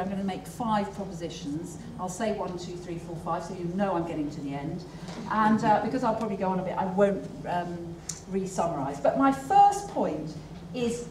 I'm going to make 5 propositions. I'll say 1, 2, 3, 4, 5, so you know I'm getting to the end. And because I'll probably go on a bit, I won't re-summarise. But my first point is,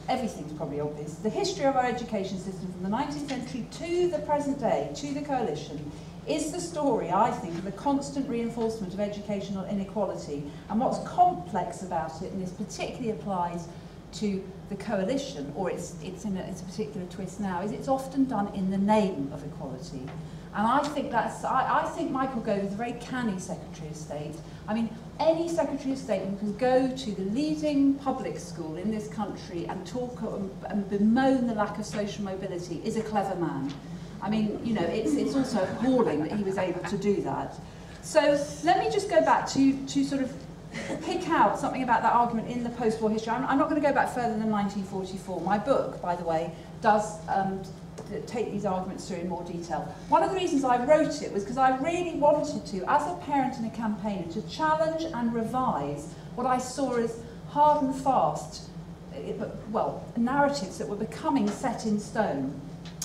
everything's probably obvious, the history of our education system from the 19th century to the present day, to the coalition, is the story, I think, of the constant reinforcement of educational inequality. And what's complex about it, and this particularly applies to the coalition, or it's a particular twist now, is it's often done in the name of equality. And I think I think Michael Gove is a very canny Secretary of State. I mean, any Secretary of State who can go to the leading public school in this country and talk and bemoan the lack of social mobility is a clever man. I mean, you know, it's also appalling that he was able to do that. So let me just go back to sort of pick out something about that argument in the post-war history. I'm not going to go back further than 1944. My book, by the way, does take these arguments through in more detail. One of the reasons I wrote it was because I really wanted to, as a parent and a campaigner, to challenge and revise what I saw as hard and fast, well, narratives that were becoming set in stone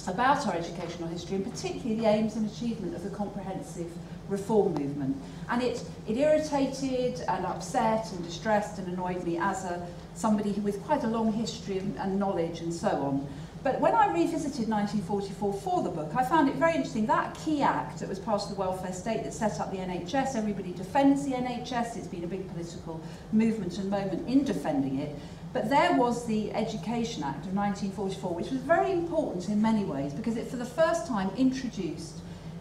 about our educational history, and particularly the aims and achievement of the comprehensive reform movement. And it irritated and upset and distressed and annoyed me as somebody with quite a long history and knowledge and so on. But when I revisited 1944 for the book, I found it very interesting. That key act that was part of the welfare state that set up the NHS, everybody defends the NHS, it's been a big political movement and moment in defending it. But there was the Education Act of 1944, which was very important in many ways because it for the first time introduced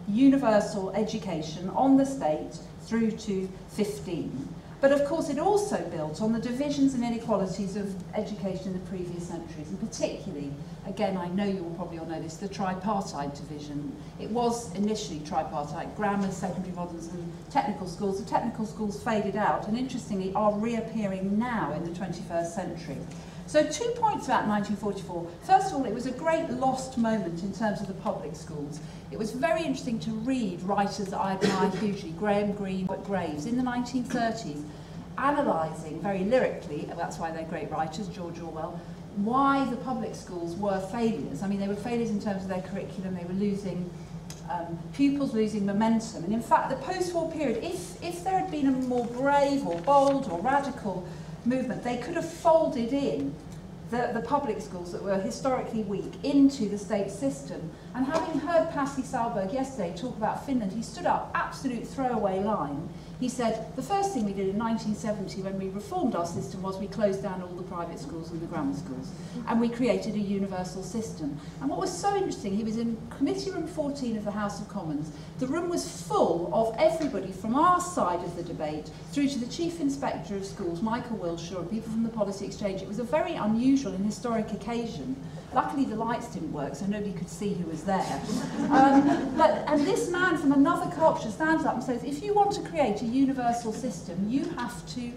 universal education on the state through to 15. But of course it also built on the divisions and inequalities of education in the previous centuries, and particularly, again, I know you will probably all know this, the tripartite division. It was initially tripartite, grammars, secondary moderns and technical schools. The technical schools faded out and interestingly are reappearing now in the 21st century. So 2 points about 1944. First of all, it was a great lost moment in terms of the public schools. It was very interesting to read writers that I admired hugely, Graham Greene, Graves, in the 1930s, analysing very lyrically, that's why they're great writers, George Orwell, why the public schools were failures. I mean, they were failures in terms of their curriculum, they were losing pupils, losing momentum. And in fact, the post-war period, if there had been a more brave or bold or radical movement, they could have folded in the public schools that were historically weak into the state system. And having heard Pasi Sahlberg yesterday talk about Finland, he stood up, absolute throwaway line. He said, the first thing we did in 1970 when we reformed our system was we closed down all the private schools and the grammar schools. And we created a universal system. And what was so interesting, he was in Committee Room 14 of the House of Commons. The room was full of everybody from our side of the debate through to the Chief Inspector of Schools, Michael Wilshire, and people from the Policy Exchange. It was a very unusual and historic occasion. Luckily the lights didn't work, so nobody could see who was there. And this man from another culture stands up and says, if you want to create a universal system, you have to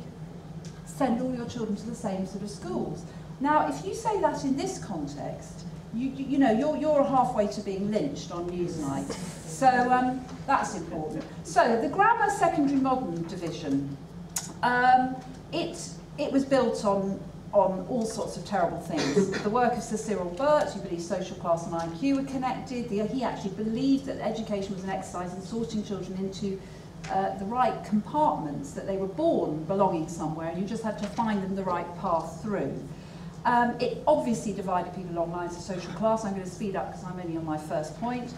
send all your children to the same sort of schools. Now, if you say that in this context, you know, you're halfway to being lynched on Newsnight. So that's important. So the grammar secondary modern division, it was built on all sorts of terrible things. The work of Sir Cyril Burt, who believed social class and IQ were connected. He actually believed that education was an exercise in sorting children into the right compartments, that they were born belonging somewhere and you just had to find them the right path through. It obviously divided people along lines of social class. I'm going to speed up because I'm only on my first point.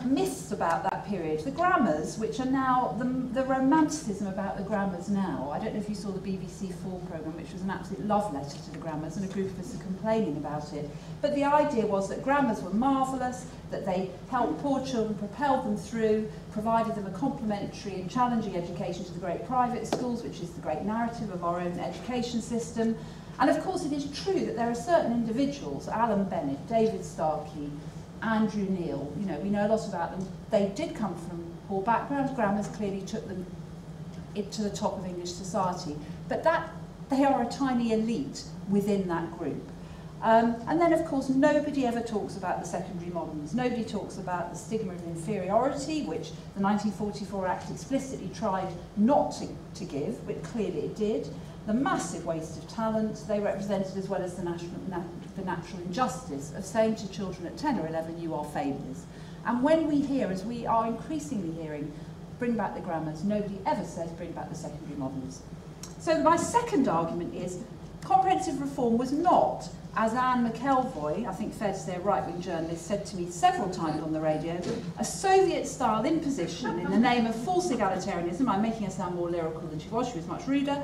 Myths about that period. The grammars, which are now, the romanticism about the grammars now. I don't know if you saw the BBC 4 programme, which was an absolute love letter to the grammars, and a group of us are complaining about it. But the idea was that grammars were marvellous, that they helped poor children, propelled them through, provided them a complementary and challenging education to the great private schools, which is the great narrative of our own education system. And of course it is true that there are certain individuals, Alan Bennett, David Starkey, Andrew Neil, you know, we know a lot about them. They did come from poor backgrounds. Grammars clearly took them to the top of English society. But they are a tiny elite within that group. And then, of course, nobody ever talks about the secondary moderns. Nobody talks about the stigma of inferiority, which the 1944 Act explicitly tried not to give, but clearly it did. the massive waste of talent. They represented as well as the natural injustice of saying to children at 10 or 11, you are failures. And when we hear, as we are increasingly hearing, bring back the grammars, nobody ever says bring back the secondary models. So my second argument is comprehensive reform was not, as Anne McElvoy, I think fair to say a right-wing journalist, said to me several times on the radio, a Soviet-style imposition in the name of false egalitarianism. I'm making her sound more lyrical than she was much ruder.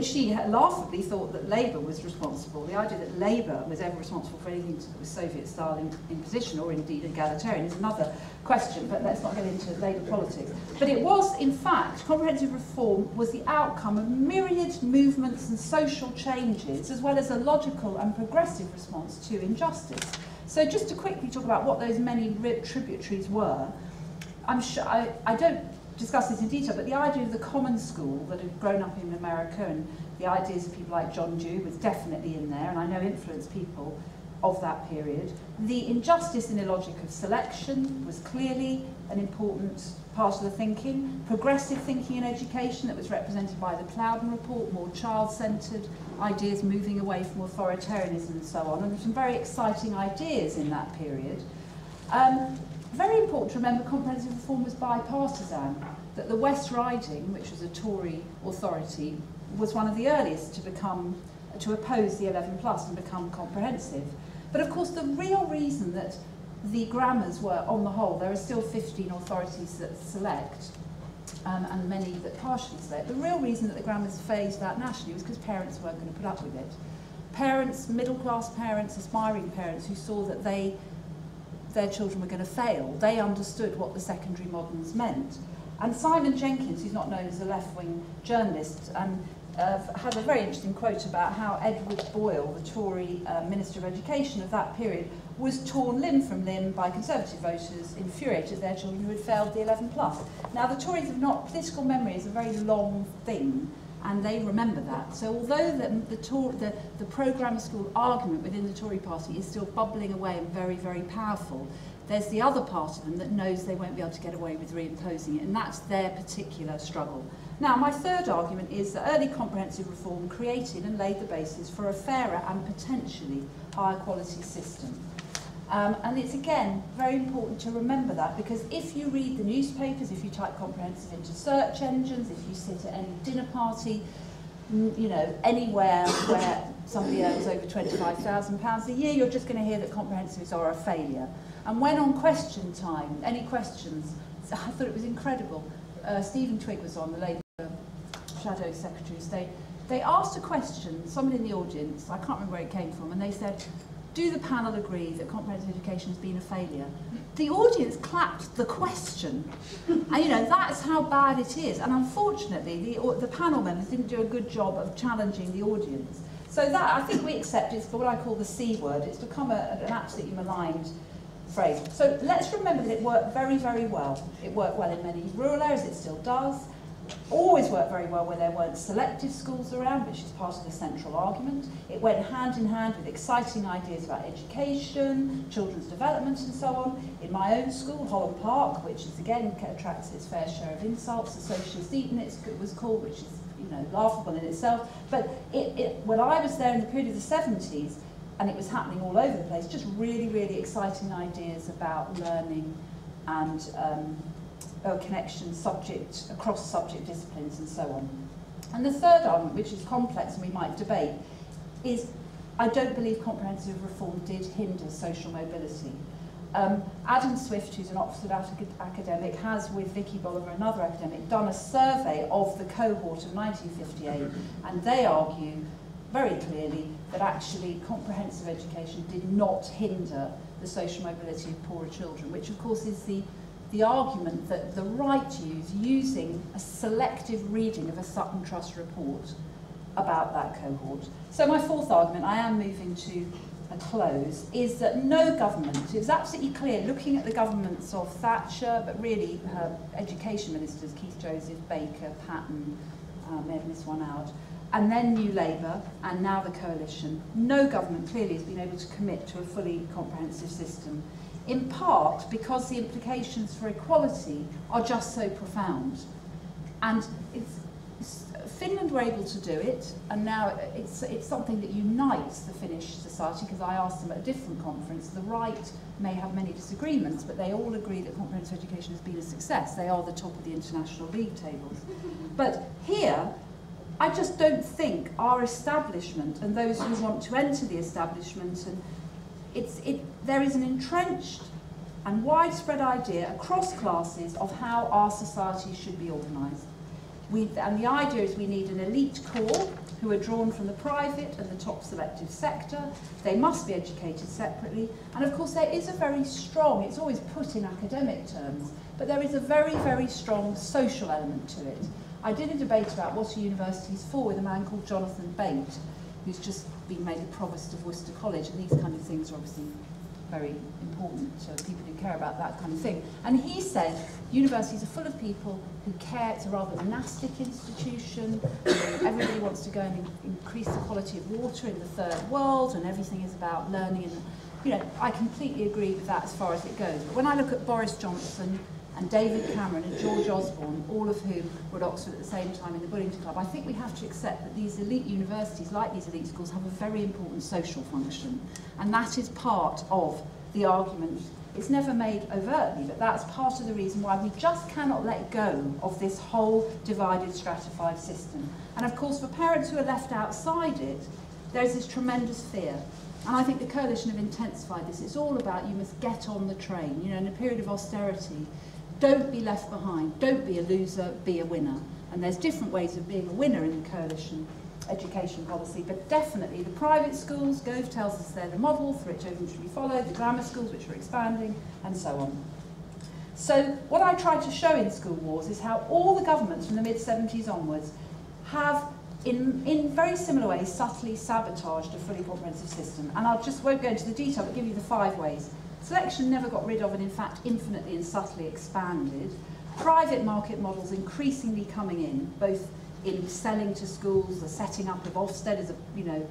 She laughably thought that Labour was responsible. The idea that Labour was ever responsible for anything to do with Soviet-style imposition, or indeed egalitarian, is another question, but let's not get into Labour politics. But it was, in fact, comprehensive reform was the outcome of myriad movements and social changes, as well as a logical and progressive response to injustice. So just to quickly talk about what those many tributaries were, I'm sure, I don't discuss this in detail, but the idea of the common school that had grown up in America, and the ideas of people like John Dewey was definitely in there, and I know influenced people of that period. The injustice and illogic of selection was clearly an important part of the thinking. Progressive thinking in education that was represented by the Plowden report, more child-centred ideas, moving away from authoritarianism and so on, and some very exciting ideas in that period. Very important to remember comprehensive reform was bipartisan, that the West Riding, which was a Tory authority, was one of the earliest to oppose the 11 plus and become comprehensive. But of course the real reason that the grammars were, on the whole, there are still 15 authorities that select, and many that partially select. The real reason that the grammars phased out nationally was because parents weren't going to put up with it. Parents, middle-class parents, aspiring parents who saw that their children were going to fail, they understood what the secondary moderns meant. And Simon Jenkins, who's not known as a left-wing journalist, had a very interesting quote about how Edward Boyle, the Tory Minister of Education of that period, was torn limb from limb by Conservative voters, infuriated at their children who had failed the 11 plus. Now the Tories have not, political memory is a very long thing, and they remember that. So although the pro-grammar school argument within the Tory party is still bubbling away and very, very powerful, there's the other part of them that knows they won't be able to get away with reimposing it, and that's their particular struggle. Now, my third argument is that early comprehensive reform created and laid the basis for a fairer and potentially higher quality system. And it's, again, very important to remember that, because if you read the newspapers, if you type comprehensive into search engines, if you sit at any dinner party, you know, anywhere where somebody earns over £25,000 a year, you're just going to hear that comprehensives are a failure. And when on question time, any questions, I thought it was incredible. Stephen Twigg was on, the Labour Shadow Secretary of State. They asked a question, someone in the audience, I can't remember where it came from, and they said, do the panel agree that comprehensive education has been a failure? The audience clapped the question. And you know, that's how bad it is. And unfortunately, the panel members didn't do a good job of challenging the audience. So that, I think we accept, it's what I call the C word. It's become an absolutely maligned phrase. So let's remember that it worked very, very well. It worked well in many rural areas, it still does. Always worked very well where there weren't selective schools around, which is part of the central argument. It went hand in hand with exciting ideas about education, children's development and so on. In my own school, Holland Park, which is again attracts its fair share of insults, the Socialist Eton it was called, which is, you know, laughable in itself. But when I was there in the period of the 70s, and it was happening all over the place, just really, really exciting ideas about learning and connection across subject disciplines and so on. And the third argument, which is complex and we might debate, is I don't believe comprehensive reform did hinder social mobility. Adam Swift, who's an Oxford academic, has, with Vicky Bolivar, another academic, done a survey of the cohort of 1958, and they argue very clearly that actually comprehensive education did not hinder the social mobility of poorer children, which of course is the argument that the right using a selective reading of a Sutton Trust report about that cohort. So my fourth argument, I am moving to a close, is that no government, it was absolutely clear, looking at the governments of Thatcher, but really her education ministers, Keith Joseph, Baker, Patton, may have missed one out, and then New Labour, and now the coalition, no government clearly has been able to commit to a fully comprehensive system, in part because the implications for equality are just so profound. And Finland were able to do it, and now it's something that unites the Finnish society, because I asked them at a different conference. The right may have many disagreements, but they all agree that comprehensive education has been a success. They are the top of the international league tables. But here, I just don't think our establishment and those who want to enter the establishment, and there is an entrenched and widespread idea across classes of how our society should be organised. And the idea is we need an elite core who are drawn from the private and the top selective sector. They must be educated separately. And of course there is a very strong, it's always put in academic terms, but there is a very, very strong social element to it. I did a debate about what a university is for with a man called Jonathan Bate, who's just been made a provost of Worcester College, and these kind of things are obviously very important to people who care about that kind of thing. And he said universities are full of people who care. It's a rather monastic institution. Everybody wants to go and increase the quality of water in the third world, and everything is about learning. And you know, I completely agree with that as far as it goes. But when I look at Boris Johnson and David Cameron and George Osborne, all of whom were at Oxford at the same time in the Bullington Club, I think we have to accept that these elite universities, like these elite schools, have a very important social function. And that is part of the argument. It's never made overtly, but that's part of the reason why we just cannot let go of this whole divided, stratified system. And of course, for parents who are left outside it, there's this tremendous fear. And I think the coalition have intensified this. It's all about you must get on the train. You know, in a period of austerity, don't be left behind. Don't be a loser, be a winner. And there's different ways of being a winner in the coalition education policy, but definitely the private schools, Gove tells us they're the model for which everything should be followed, the grammar schools which are expanding, and so on. So what I tried to show in School Wars is how all the governments from the mid-70s onwards have, in very similar ways, subtly sabotaged a fully comprehensive system. And I just won't go into the detail, but give you the 5 ways. Selection never got rid of, and in fact infinitely and subtly expanded. Private market models increasingly coming in, both in selling to schools, the setting up of Ofsted, as a, you know,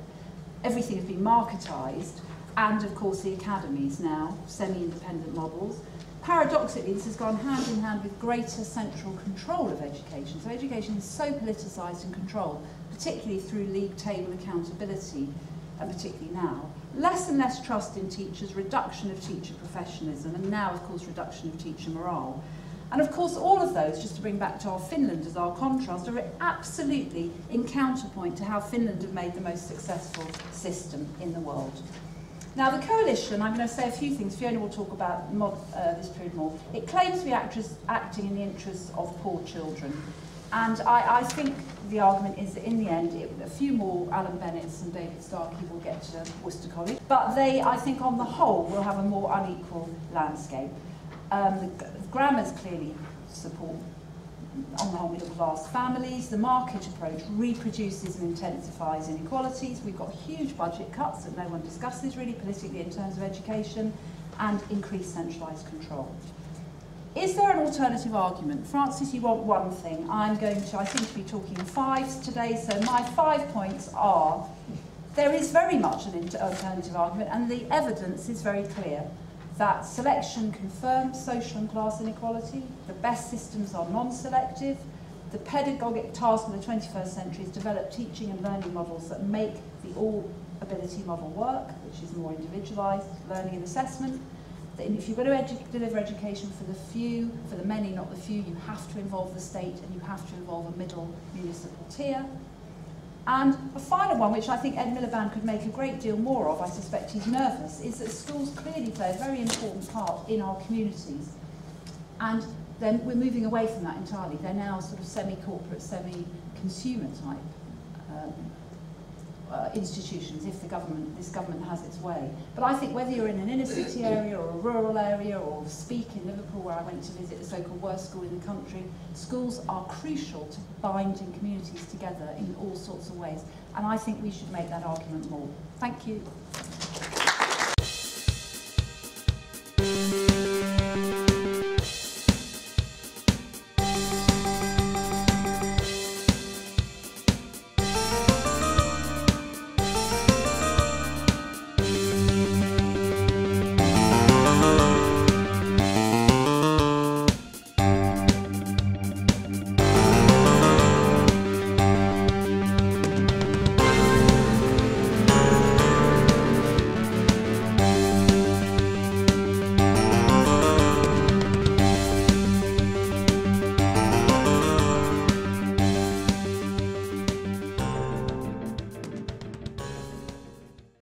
everything has been marketised, and of course the academies now, semi-independent models. Paradoxically, this has gone hand in hand with greater central control of education. So education is so politicised and controlled, particularly through league table accountability, and particularly now. Less and less trust in teachers, reduction of teacher professionalism, and now, of course, reduction of teacher morale. And of course, all of those, just to bring back to our Finland as our contrast, are absolutely in counterpoint to how Finland have made the most successful system in the world. Now, the coalition, I'm going to say a few things. Fiona will talk about this period more. It claims to be acting in the interests of poor children. And I think the argument is that in the end, a few more Alan Bennett's and David Starkey will get to Worcester College. But they, I think, on the whole, will have a more unequal landscape. The grammars clearly support, on the whole, middle-class families. The market approach reproduces and intensifies inequalities. We've got huge budget cuts that no one discusses really politically in terms of education, and increased centralised control. Is there an alternative argument? Francis, you want one thing. I seem to be talking in 5s today, so my 5 points are, there is very much an alternative argument, and the evidence is very clear. That selection confirms social and class inequality, the best systems are non-selective, the pedagogic task of the 21st century is to develop teaching and learning models that make the all-ability model work, which is more individualised learning and assessment. That if you're going to deliver education for the few, for the many, not the few, you have to involve the state and you have to involve a middle municipal tier. And a final one, which I think Ed Miliband could make a great deal more of, I suspect he's nervous, is that schools clearly play a very important part in our communities. And then we're moving away from that entirely. They're now sort of semi-corporate, semi-consumer type institutions, if this government has its way. But I think whether you're in an inner city area or a rural area, or Speak in Liverpool, where I went to visit the so-called worst school in the country, schools are crucial to binding communities together in all sorts of ways. And I think we should make that argument more. Thank you.